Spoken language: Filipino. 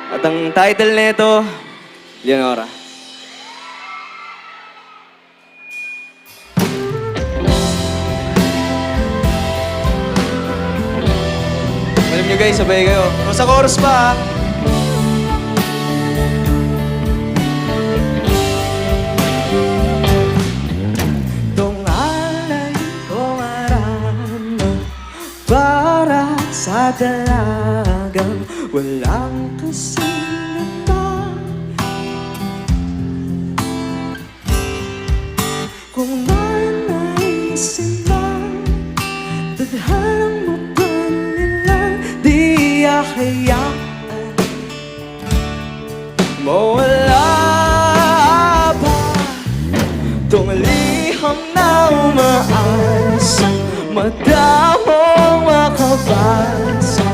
At ang title nito, Leonora. Alam nyo guys, sabay kayo. Kung sa chorus pa, tungalay kong arama para sa dalagang walang kasinata. Kung nanaisin lang, tadhanang mapanilang di akayaan mawala pa tong liham na umaasa, madamong makabasa